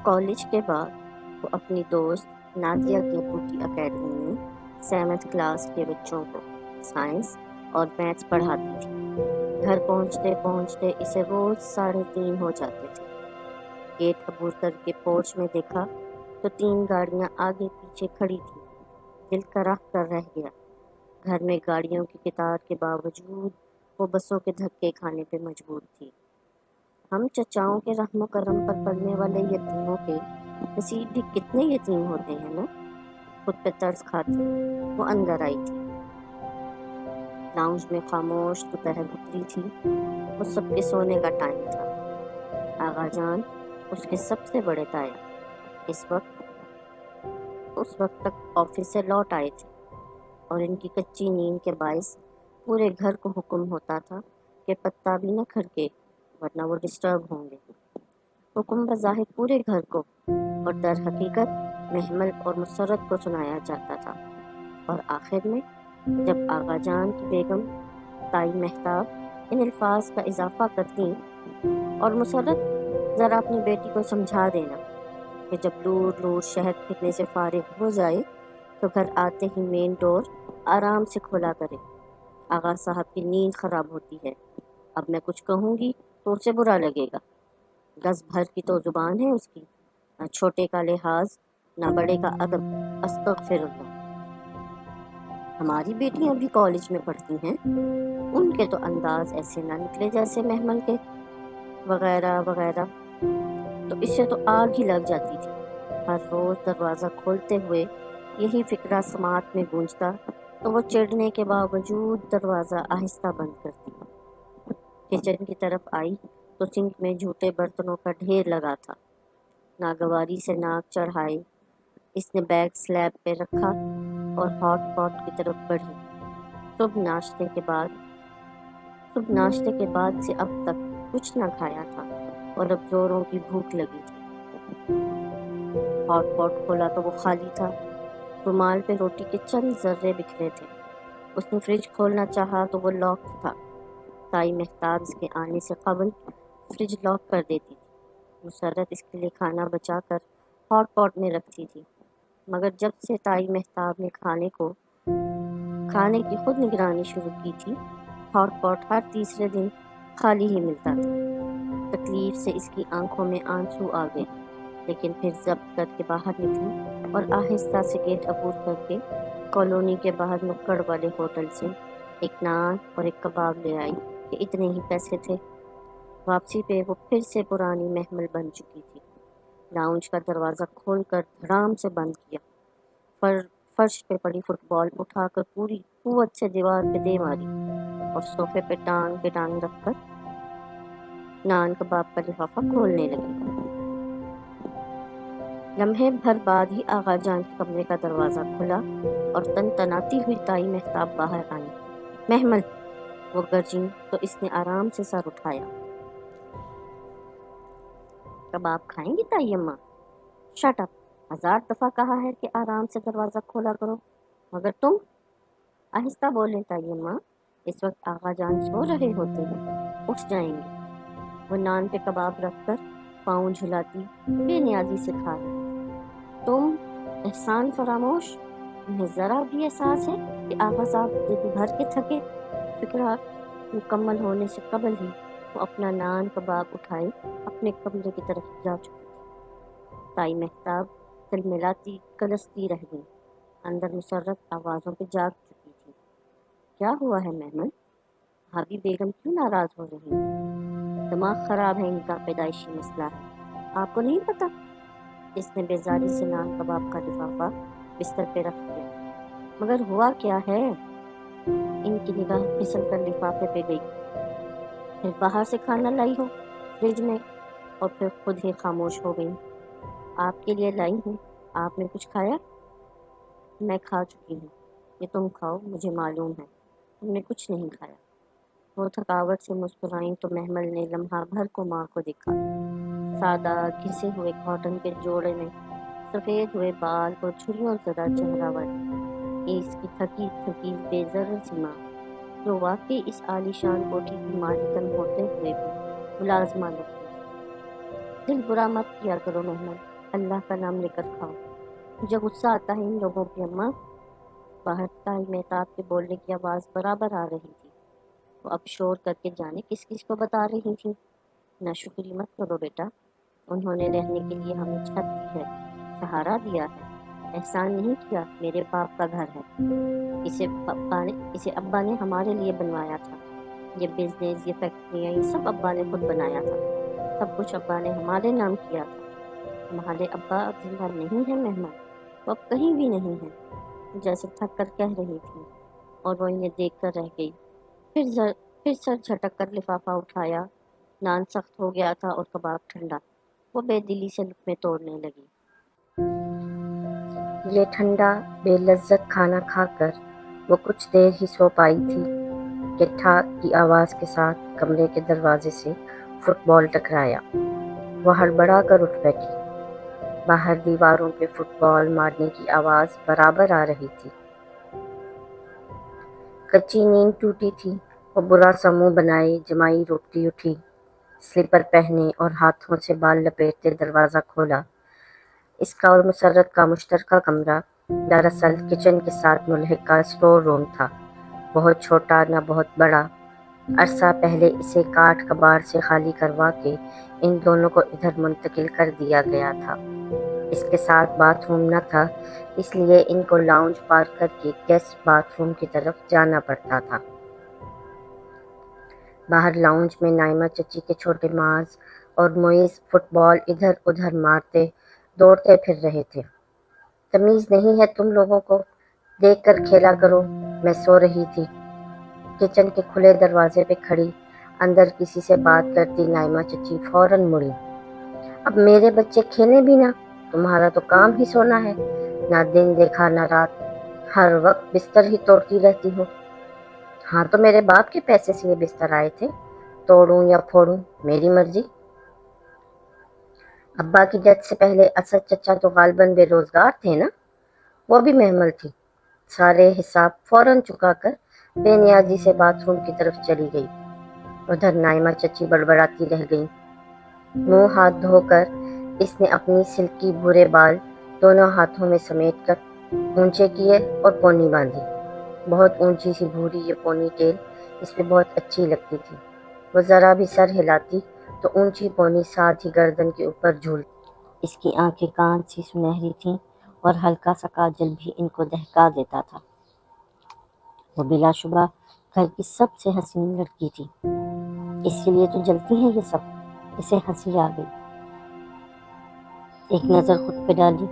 College کے بعد وہ اپنی دوست نادیہ گیپو کی اکیڈمی میں 7th کلاس کے بچوں کو سائنس اور میتھس پڑھاتی تھی۔ گھر پہنچتے پہنچتے اسے روز 3:30 ہو جاتے تھے۔ گیٹ عبور کر کے پورچ میں دیکھا تو 3 گاڑیاں آگے پیچھے کھڑی تھیں۔ دل کراہ کر رہ گیا۔ گھر میں گاڑیوں کی قطار کے باوجود وہ بسوں کے دھکے کھانے پہ مجبور تھی۔ ہم چچاؤں کے رحم و کرم پر پڑنے والے یتیموں کے نصیب بھی کتنے یتیم ہوتے ہیں نا۔ خود پہ ترس کھاتی وہ اندر آئی تھی۔ لاؤنج میں خاموش دوپہر اتری تھی۔ وہ سب کے سونے کا ٹائم تھا۔ آغا جان اس کے سب سے بڑے تایا اس وقت تک آفس سے لوٹ آئے تھے اور ان کی کچی نیند کے باعث پورے گھر کو حکم ہوتا تھا کہ پتا بھی نہ کھڑکے ورنہ وہ ڈسٹرب ہوں گے۔ حکم بظاہر پورے گھر کو اور در حقیقت محمل اور مسرت کو سنایا جاتا تھا، اور آخر میں جب آغا جان کی بیگم تائی مہتاب ان الفاظ کا اضافہ کرتی اور مسرت ذرا اپنی بیٹی کو سمجھا دینا کہ جب لور لور شہد پھرنے سے فارغ ہو جائے تو گھر آتے ہی مین ڈور آرام سے کھولا کرے، آغا صاحب کی نیند خراب ہوتی ہے، اب میں کچھ کہوں گی تو اسے برا لگے گا، گز بھر کی تو زبان ہے اس کی، نہ چھوٹے کا لحاظ نہ بڑے کا ادب، استغفر اللہ۔ ہماری بیٹیاں بھی کالج میں پڑھتی ہیں، ان کے تو انداز ایسے نہ نکلے جیسے محمل کے، وغیرہ وغیرہ۔ تو اسے تو آگ ہی لگ جاتی تھی۔ ہر روز دروازہ کھولتے ہوئے یہی فکرہ سماعت میں گونجتا تو وہ چڑھنے کے باوجود دروازہ آہستہ بند کرتی۔ کچن کی طرف آئی تو سنک میں جھوٹے برتنوں کا ڈھیر لگا تھا۔ ناگواری سے ناک چڑھائے اس نے بیگ سلیب پہ رکھا اور ہاٹ پاٹ کی طرف بڑھی۔ صبح ناشتے کے بعد سے اب تک کچھ نہ کھایا تھا اور اب زوروں کی بھوک لگی تھی۔ ہاٹ پاٹ کھولا تو وہ خالی تھا۔ رومال پہ روٹی کے چند ذرے بکھرے تھے۔ اس نے فریج کھولنا چاہا تو وہ لاک تھا۔ تائی مہتاب اس کے آنے سے قبل فریج لاک کر دیتی تھی۔ مسرت اس کے لیے کھانا بچا کر ہاٹ پاٹ میں رکھتی تھی، مگر جب سے تائی مہتاب نے کھانے کی خود نگرانی شروع کی تھی، ہاٹ پاٹ ہر تیسرے دن خالی ہی ملتا تھا۔ تکلیف سے اس کی آنکھوں میں آنسو آ گئے، لیکن پھر ضبط کر کے باہر نکلی اور آہستہ سے گیٹ عبور کر کے کالونی کے باہر نکڑ والے ہوٹل سے ایک نان اور ایک کباب لے آئی کہ اتنے ہی پیسے تھے۔ واپسی پہ وہ پھر سے پرانی محمل بن چکی تھی۔ لاؤنج کا دروازہ کھول کر دھڑام سے بند کیا، فرش پہ پڑی فٹ بال اٹھا کر پوری قوت سے دیوار پہ دے ماری اور صوفے پہ ٹانگ رکھ کر نان کباب کا لفافہ کھولنے لگی۔ لمحے بھر بعد ہی آغا جان کے کمرے کا دروازہ کھلا اور تنتناتی ہوئی تائی مہتاب باہر آئی۔ محمل، وہ گرجی تو اس نے آرام سے سر اٹھایا۔ کباب کھائیں گی تائی اماں؟ شٹ اپ، 1000 دفعہ کہا ہے کہ آرام سے دروازہ کھولا کرو، مگر تم؟ آہستہ بولیں تائی اماں، اس وقت آغا جان سو رہے ہوتے ہیں، اٹھ جائیں گے۔ وہ نان پہ کباب رکھ کر پاؤں جھلاتی بے نیازی سے کھا رہی تھی۔ تم احسان فراموش، تمہیں ذرا بھی احساس ہے کہ آغا صاحب دن بھر کے تھکے؟ فکرہ مکمل ہونے سے قبل ہی وہ اپنا نان کباب اٹھائے اپنے کمرے کی طرف جا چکی تھی۔ تائی مہتاب تلملاتی کلستی رہ گئی۔ اندر مسرت آوازوں پہ جاگ چکی تھی۔ کیا ہوا ہے محمل؟ بھابھی بیگم کیوں ناراض ہو رہی ہیں؟ دماغ خراب ہے ان کا، پیدائشی مسئلہ ہے، آپ کو نہیں پتا؟ اس نے بیزاری سے نان کباب کا لفافہ بستر پہ رکھ دیا۔ مگر ہوا کیا ہے؟ ان کی نگاہ پھسل کر لفافے پہ گئی۔ پھر باہر سے کھانا لائی ہو فریج میں، اور پھر خود ہی خاموش ہو گئی۔ آپ کے لیے لائی ہوں، آپ نے کچھ کھایا؟ میں کھا چکی ہوں، یہ تم کھاؤ، مجھے معلوم ہے تم نے کچھ نہیں کھایا۔ وہ تھکاوٹ سے مسکرائیں تو محمل نے لمحہ بھر کو ماں کو دیکھا۔ سادہ گھسے ہوئے کاٹن کے جوڑے میں سفید ہوئے بال اور جھریوں زدہ چہرہ والی اس کی تھکی تھکی بے ضرر سی ماں، جو واقعی اس عالیشان کوٹھی کی مالکن ہوتے ہوئے بھی ملازمہ لگتی۔ دل برا مت کیا کرو محمل، اللہ کا نام لے کر کھاؤ۔ مجھے غصہ آتا ہے ان لوگوں کی اماں۔ باہر طائی مہتاب کے بولنے کی آواز برابر آ رہی تھی۔ وہ اب شور کر کے جانے کس کس کو بتا رہی تھی۔ ناشکری مت کرو بیٹا، انہوں نے رہنے کے لیے ہمیں چھت دی ہے، سہارا دیا ہے، احسان نہیں کیا۔ میرے باپ کا گھر ہے، اسے ابا نے ہمارے لیے بنوایا تھا۔ یہ بزنس، یہ فیکٹریاں، یہ سب ابا نے خود بنایا تھا۔ سب کچھ ابا نے ہمارے نام کیا تھا۔ تمہارے ابا اب زندہ نہیں ہیں مہمان، وہ اب کہیں بھی نہیں ہیں، جیسے تھک کر کہہ رہی تھی، اور وہ انہیں دیکھ کر رہ گئی۔ پھر سر جھٹک کر لفافہ اٹھایا۔ نان سخت ہو گیا تھا اور کباب ٹھنڈا۔ وہ بے دلی سے لقمے توڑنے لگی۔ یہ ٹھنڈا بے لذت کھانا کھا کر وہ کچھ دیر ہی سو پائی تھی کہ ٹھاک کی آواز کے ساتھ کمرے کے دروازے سے فٹ بال ٹکرایا۔ وہ ہڑبڑا کر اٹھ بیٹھی۔ باہر دیواروں پہ فٹ بال مارنے کی آواز برابر آ رہی تھی۔ کچی نیند ٹوٹی تھی۔ وہ برا سا منہ بنائے جمائی روکتی اٹھی، سلیپر پہنے اور ہاتھوں سے بال لپیٹتے دروازہ کھولا۔ اس کا اور مسرت کا مشترکہ کمرہ دراصل کچن کے ساتھ ملحقہ اسٹور روم تھا، بہت چھوٹا نہ بہت بڑا۔ عرصہ پہلے اسے کاٹھ کباڑ سے خالی کروا کے ان دونوں کو ادھر منتقل کر دیا گیا تھا۔ اس کے ساتھ باتھ روم نہ تھا، اس لیے ان کو لاؤنج پار کر کے گیسٹ باتھ روم کی طرف جانا پڑتا تھا۔ باہر لاؤنج میں نائمہ چچی کے چھوٹے معاذ اور معیز فٹ بال ادھر ادھر مارتے دوڑتے پھر رہے تھے۔ تمیز نہیں ہے تم لوگوں کو، دیکھ کر کھیلا کرو۔ میں سو رہی تھی۔ کچن کے کھلے دروازے پہ کھڑی اندر کسی سے بات کرتی نائمہ چچی فوراً مڑی۔ اب میرے بچے کھیلیں بھی نہ، تمہارا تو کام ہی سونا ہے، نہ دن دیکھا نہ رات، ہر وقت بستر ہی توڑتی رہتی ہو۔ ہاں تو میرے باپ کے پیسے سے یہ بستر آئے تھے، توڑوں یا پھوڑوں میری مرضی۔ ابا کی ڈیتھ سے پہلے اسد چچا تو غالباً بے روزگار تھے نا، وہ بھی محمل تھی۔ سارے حساب فوراً چکا کر بے نیازی سے باتھ روم کی طرف چلی گئی۔ ادھر نائمہ چچی بڑبڑاتی رہ گئی۔ منہ ہاتھ دھو کر اس نے اپنی سلکی بھورے بال دونوں ہاتھوں میں سمیٹ کر اونچے کیے اور پونی باندھی۔ بہت اونچی سی بھوری یہ پونی ٹیل اس پہ بہت اچھی لگتی تھی۔ وہ ذرا بھی سر ہلاتی تو اونچی پونی ساتھ ہی گردن کے اوپر جھولتی۔ اس کی آنکھیں کانچ سی سنہری تھیں اور ہلکا سا کاجل بھی ان کو دہکا دیتا تھا۔ وہ بلا شبہ گھر کی سب سے حسین لڑکی تھی، اسی لیے تو جلتی ہیں یہ سب۔ اسے ہنسی آ گئی۔ ایک نظر خود پہ ڈالی،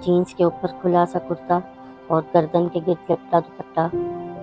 جینس کے اوپر کھلا سا کرتا اور گردن کے گرد لپٹا دوپٹہ،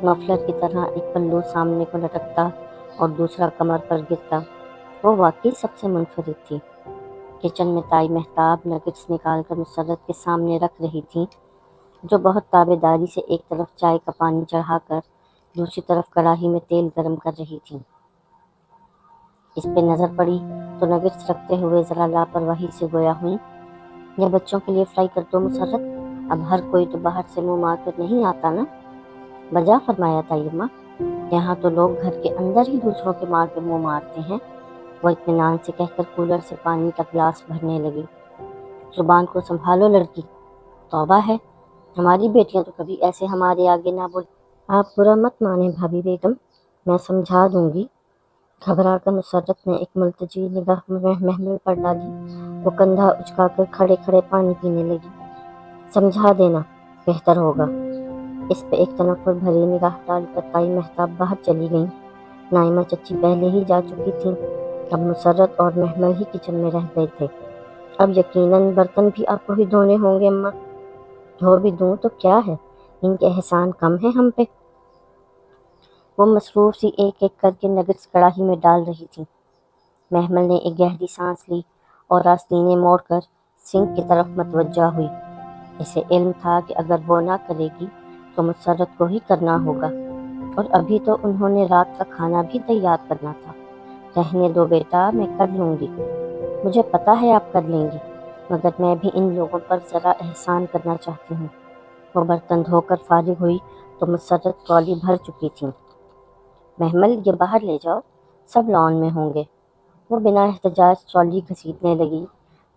مفلر کی طرح ایک پلو سامنے کو لٹکتا اور دوسرا کمر پر گرتا۔ وہ واقعی سب سے منفرد تھی۔ کچن میں طائی مہتاب نگٹس نکال کر مسرت کے سامنے رکھ رہی تھی، جو بہت تابع داری سے ایک طرف چائے کا پانی چڑھا کر دوسری طرف کڑاہی میں تیل گرم کر رہی تھی۔ اس پہ نظر پڑی تو نگٹس رکھتے ہوئے ذرا لاپرواہی سے گویا ہوئی، یہ بچوں کے لیے فرائی کر دو مسرت، اب ہر کوئی تو باہر سے منہ مار کر نہیں آتا نا۔ بجا فرمایا طائی اماں، یہاں تو لوگ گھر کے اندر ہی دوسروں کے مار کے منہ مارتے ہیں۔ وہ اطمینان سے کہہ کر کولر سے پانی کا گلاس بھرنے لگی۔ زبان کو سنبھالو لڑکی، توبہ ہے، ہماری بیٹیاں تو کبھی ایسے ہمارے آگے نہ بول۔ آپ برا مت مانیں بھابھی بیگم، میں سمجھا دوں گی۔ گھبرا کر مسرت نے ایک ملتجی نگاہ محمل پر ڈالی۔ وہ کندھا اچکا کر کھڑے کھڑے پانی پینے لگی۔ سمجھا دینا بہتر ہوگا۔ اس پہ ایک تنفر بھری نگاہ ڈال کر طائی مہتاب باہر چلی گئیں۔ نائمہ چچی پہلے ہی جا چکی تھیں، اب مسرت اور محمل ہی کچن میں رہ گئے تھے۔ اب یقیناً برتن بھی آپ کو ہی دھونے ہوں گے اماں۔ دھو بھی دوں تو کیا ہے، ان کے احسان کم ہے ہم پہ۔ وہ مصروف سی ایک ایک کر کے نگٹس کڑاہی میں ڈال رہی تھی۔ محمل نے ایک گہری سانس لی اور آستینے موڑ کر سنک کی طرف متوجہ ہوئی۔ اسے علم تھا کہ اگر وہ نہ کرے گی تو مسرت کو ہی کرنا ہوگا، اور ابھی تو انہوں نے رات کا کھانا بھی تیار کرنا تھا۔ رہنے دو بیٹا، میں کر لوں گی۔ مجھے پتا ہے آپ کر لیں گی، مگر میں بھی ان لوگوں پر ذرا احسان کرنا چاہتی ہوں۔ وہ برتن دھو کر فارغ ہوئی تو مسرت ٹرالی بھر چکی تھی۔ محمل یہ باہر لے جاؤ، سب لان میں ہوں گے۔ وہ بنا احتجاج ٹرالی گھسیٹنے لگی۔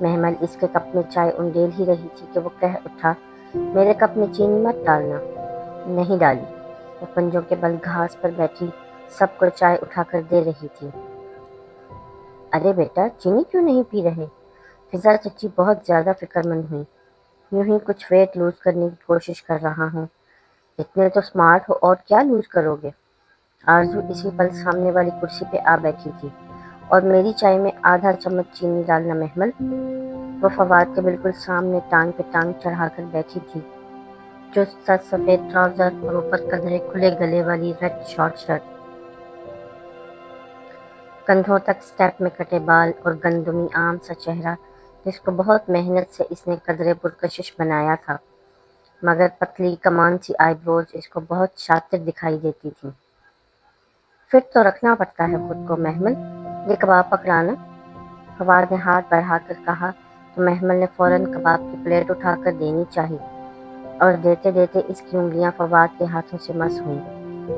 محمل اس کے کپ میں چائے انڈیل ہی رہی تھی کہ وہ کہہ اٹھا، میرے کپ میں چینی مت ڈالنا۔ نہیں ڈالی۔ وہ پنجوں کے بل گھاس پر بیٹھی سب کو چائے اٹھا کر دے رہی تھی۔ ارے بیٹا، چینی کیوں نہیں پی رہے؟ فضا چچی بہت زیادہ فکر مند ہوئی۔ یوں ہی کچھ ویٹ لوز کرنے کی کوشش کر رہا ہوں۔ اتنے تو اسمارٹ ہو، اور کیا لوز کرو گے؟ آرزو اسی پل سامنے والی کرسی پہ آ بیٹھی تھی۔ اور میری چائے میں آدھا چمچ چینی ڈالنا محمل۔ وہ فواد کے بالکل سامنے ٹانگ پہ ٹانگ چڑھا کر بیٹھی تھی، چست سفید ٹراؤزر اور اوپر قدرے کھلے گلے والی ریڈ شارٹ شرٹ، کندھوں تک سٹیپ میں کٹے بال اور گندمی عام سا چہرہ جس کو بہت محنت سے اس نے قدرے پرکشش بنایا تھا، مگر پتلی کمان سی آئی بروز اس کو بہت شاطر دکھائی دیتی تھی۔ فٹ تو رکھنا پڑتا ہے خود کو محمل، یہ کباب پکڑانا۔ فواد نے ہاتھ بڑھا کر کہا تو محمل نے فوراً کباب کی پلیٹ اٹھا کر دینی چاہی، اور دیتے دیتے اس کی انگلیاں فواد کے ہاتھوں سے مس ہوئیں۔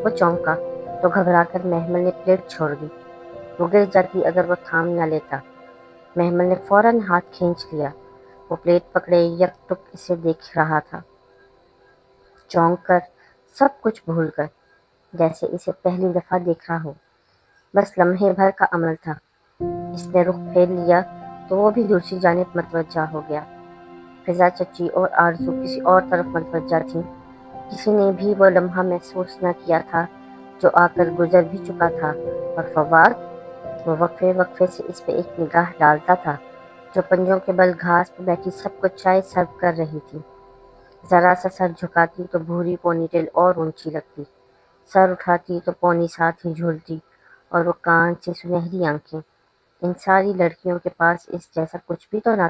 وہ چونکا تو گھبرا کر محمل نے پلیٹ چھوڑ دی۔ وہ گر جاتی اگر وہ تھام نہ لیتا۔ محمل نے فوراً ہاتھ کھینچ لیا۔ وہ پلیٹ پکڑے یک ٹک اسے دیکھ رہا تھا، چونک کر، سب کچھ بھول کر، جیسے اسے پہلی دفعہ دیکھ رہا ہو۔ بس لمحے بھر کا عمل تھا۔ اس نے رخ پھیر لیا تو وہ بھی دوسری جانب متوجہ ہو گیا۔ فضا چچی اور آرزو کسی اور طرف متوجہ تھیں۔ کسی نے بھی وہ لمحہ محسوس نہ کیا تھا جو آ کر گزر بھی چکا تھا، اور فواد، وہ وقفے وقفے سے اس پہ ایک نگاہ ڈالتا تھا جو پنجوں کے بل گھاس پہ بیٹھی سب کو چائے سرو کر رہی تھی۔ ذرا سا سر جھکاتی تو بھوری پونی ٹیل اور اونچی لگتی، سر اٹھاتی تو پونی ساتھ ہی جھولتی، اور وہ کان سے سنہری آنکھیں۔ ان ساری لڑکیوں کے پاس اس جیسا کچھ بھی تو نہ